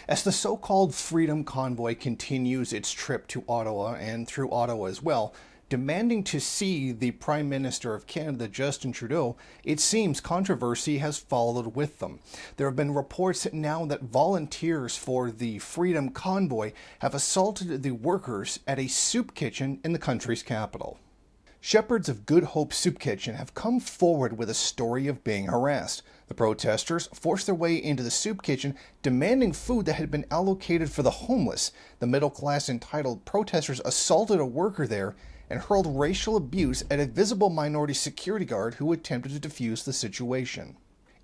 As the so-called Freedom Convoy continues its trip to Ottawa and through Ottawa as well, demanding to see the Prime Minister of Canada, Justin Trudeau, it seems controversy has followed with them. There have been reports now that volunteers for the Freedom Convoy have assaulted the workers at a soup kitchen in the country's capital. Shepherds of Good Hope Soup Kitchen have come forward with a story of being harassed. The protesters forced their way into the soup kitchen, demanding food that had been allocated for the homeless. The middle-class entitled protesters assaulted a worker there and hurled racial abuse at a visible minority security guard who attempted to defuse the situation.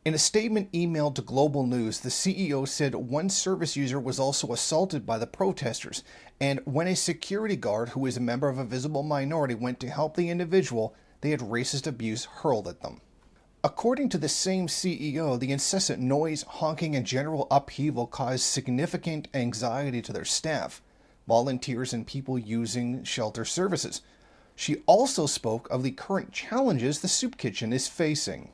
In a statement emailed to Global News, the CEO said one service user was also assaulted by the protesters, and when a security guard who is a member of a visible minority went to help the individual, they had racist abuse hurled at them. According to the same CEO, the incessant noise, honking, and general upheaval caused significant anxiety to their staff, volunteers, and people using shelter services. She also spoke of the current challenges the soup kitchen is facing.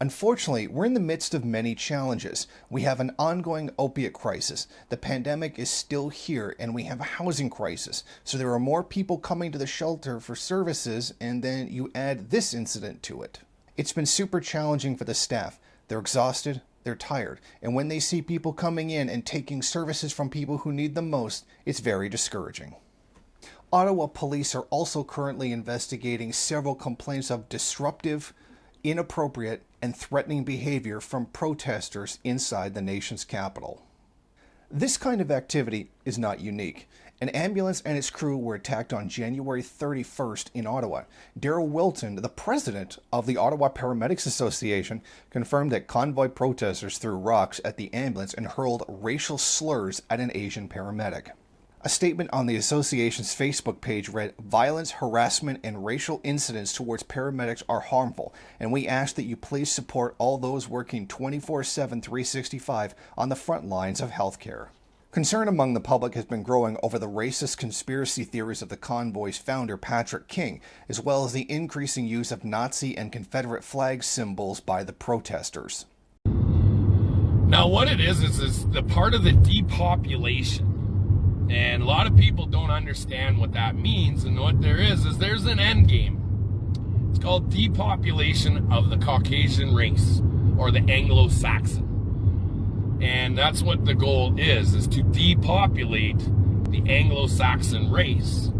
Unfortunately, we're in the midst of many challenges. We have an ongoing opiate crisis. The pandemic is still here, and we have a housing crisis. So there are more people coming to the shelter for services, and then you add this incident to it. It's been super challenging for the staff. They're exhausted, they're tired, and when they see people coming in and taking services from people who need them most, it's very discouraging. Ottawa police are also currently investigating several complaints of disruptive, inappropriate, and threatening behavior from protesters inside the nation's capital. This kind of activity is not unique. An ambulance and its crew were attacked on January 31st in Ottawa. Daryl Wilton, the president of the Ottawa Paramedics Association, confirmed that convoy protesters threw rocks at the ambulance and hurled racial slurs at an Asian paramedic. A statement on the association's Facebook page read, "Violence, harassment, and racial incidents towards paramedics are harmful, and we ask that you please support all those working 24/7, 365 on the front lines of healthcare." Concern among the public has been growing over the racist conspiracy theories of the convoy's founder, Patrick King, as well as the increasing use of Nazi and Confederate flag symbols by the protesters. Now, what it is the part of the depopulation. And a lot of people don't understand what that means, and what there is there's an end game. It's called depopulation of the Caucasian race, or the Anglo-Saxon. And that's what the goal is to depopulate the Anglo-Saxon race,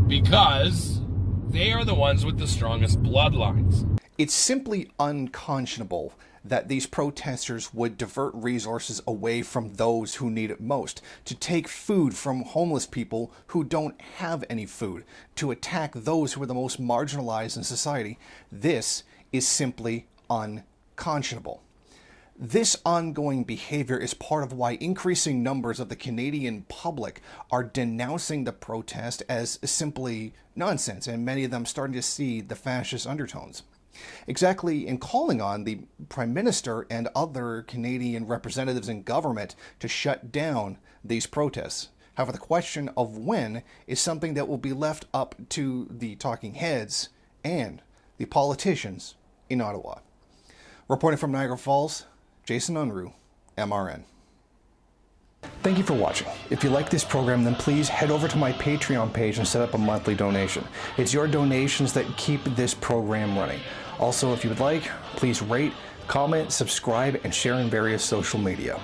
because they are the ones with the strongest bloodlines. It's simply unconscionable that these protesters would divert resources away from those who need it most, to take food from homeless people who don't have any food, to attack those who are the most marginalized in society. This is simply unconscionable. This ongoing behavior is part of why increasing numbers of the Canadian public are denouncing the protest as simply nonsense, and many of them starting to see the fascist undertones. Exactly in calling on the Prime Minister and other Canadian representatives in government to shut down these protests. However, the question of when is something that will be left up to the talking heads and the politicians in Ottawa. Reporting from Niagara Falls, Jason Unruhe, MRN. Thank you for watching. If you like this program, then please head over to my Patreon page and set up a monthly donation. It's your donations that keep this program running. Also, if you would like, please rate, comment, subscribe, and share in various social media.